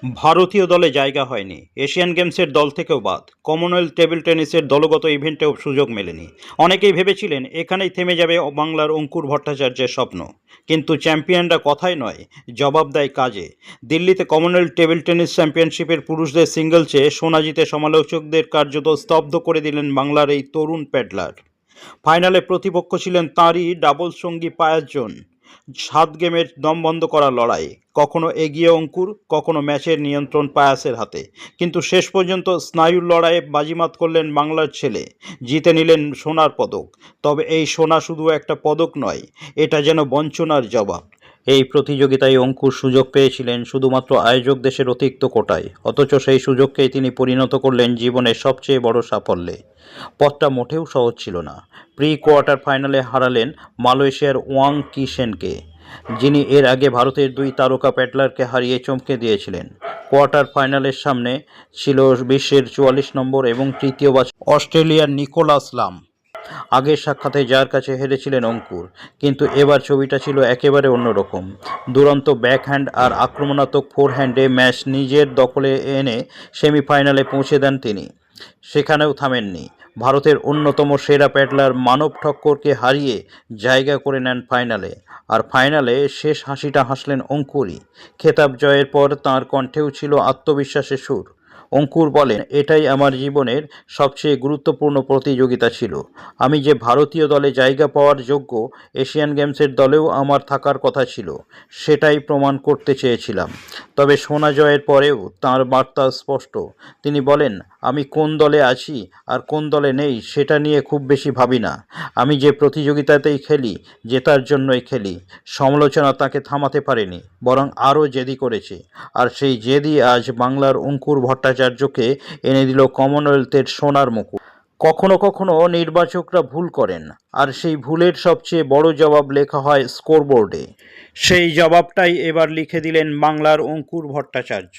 ভারতীয় দলে জায়গা হয়নি, এশিয়ান গেমসের দল থেকেও বাদ, কমনওয়েলথ টেবিল টেনিসের দলগত ইভেন্টেও সুযোগ মেলেনি। অনেকেই ভেবেছিলেন এখানেই থেমে যাবে বাংলার অঙ্কুর ভট্টাচার্যের স্বপ্ন, কিন্তু চ্যাম্পিয়নরা কথায় নয়, জবাব দেয় কাজে। দিল্লিতে কমনওয়েলথ টেবিল টেনিস চ্যাম্পিয়নশিপের পুরুষদের সিঙ্গলসে সোনা জিতে সমালোচকদের কার্যত স্তব্ধ করে দিলেন বাংলার এই তরুণ প্যাডলার। ফাইনালে প্রতিপক্ষ ছিলেন তাঁরই ডাবল সঙ্গী পায়াসজন। 7 গেমের দমবন্ধ করা লড়াই, কখনো এগিয়ে অঙ্কুর, কখনো ম্যাচের নিয়ন্ত্রণ পায়াসের হাতে, কিন্তু শেষ পর্যন্ত স্নায়ুর লড়াইয়ে বাজিমাত করলেন বাংলার ছেলে, জিতে নিলেন সোনার পদক। তবে এই সোনা শুধু একটা পদক নয়, এটা যেন বঞ্চনার জবাব। এই প্রতিযোগিতায় অঙ্কুর সুযোগ পেয়েছিলেন শুধুমাত্র আয়োজক দেশের অতিরিক্ত কোটায়, অথচ সেই সুযোগকেই তিনি পরিণত করলেন জীবনের সবচেয়ে বড় সাফল্যে। পথটা মোটেও সহজ ছিল না। প্রি কোয়ার্টার ফাইনালে হারালেন মালয়েশিয়ার ওয়াং কিশেনকে, যিনি এর আগে ভারতের 2 তারকা প্যাডলারকে হারিয়ে চমকে দিয়েছিলেন। কোয়ার্টার ফাইনালের সামনে ছিল বিশ্বের 44 নম্বর এবং তৃতীয় বাছাই অস্ট্রেলিয়ার নিকোলাস লাম। আগের সাক্ষাতে যার কাছে হেরেছিলেন অঙ্কুর, কিন্তু এবার ছবিটা ছিল একেবারে অন্যরকম। দুরন্ত ব্যাকহ্যান্ড আর আক্রমণাত্মক ফোরহ্যান্ডে ম্যাচ নিজের দখলে এনে সেমিফাইনালে পৌঁছে দেন তিনি। সেখানেও থামেননি, ভারতের অন্যতম সেরা প্যাডলার মানব ঠক্করকে হারিয়ে জায়গা করে নেন ফাইনালে। আর ফাইনালে শেষ হাসিটা হাসলেন অঙ্কুরই। খেতাব জয়ের পর তাঁর কণ্ঠেও ছিল আত্মবিশ্বাসের সুর। অঙ্কুর বলেন, এটাই আমার জীবনের সবচেয়ে গুরুত্বপূর্ণ প্রতিযোগিতা ছিল। আমি যে ভারতীয় দলে জায়গা পাওয়ার যোগ্য, এশিয়ান গেমসের দলেও আমার থাকার কথা ছিল, সেটাই প্রমাণ করতে চেয়েছিলাম। তবে সোনা জয়ের পরেও তাঁর বার্তা স্পষ্ট। তিনি বলেন, আমি কোন দলে আছি আর কোন দলে নেই সেটা নিয়ে খুব বেশি ভাবি না। আমি যে প্রতিযোগিতাতেই খেলি, জেতার জন্যই খেলি। সমালোচনা তাকে থামাতে পারেনি, বরং আরও জেদি করেছে। আর সেই জেদই আজ বাংলার অঙ্কুর ভট্টাচার্যকে এনে দিল কমনওয়েলথের সোনার মুকুট। কখনো কখনো নির্বাচকরা ভুল করেন, আর সেই ভুলের সবচেয়ে বড় জবাব লেখা হয় স্কোরবোর্ডে। সেই জবাবটাই এবার লিখে দিলেন বাংলার অঙ্কুর ভট্টাচার্য।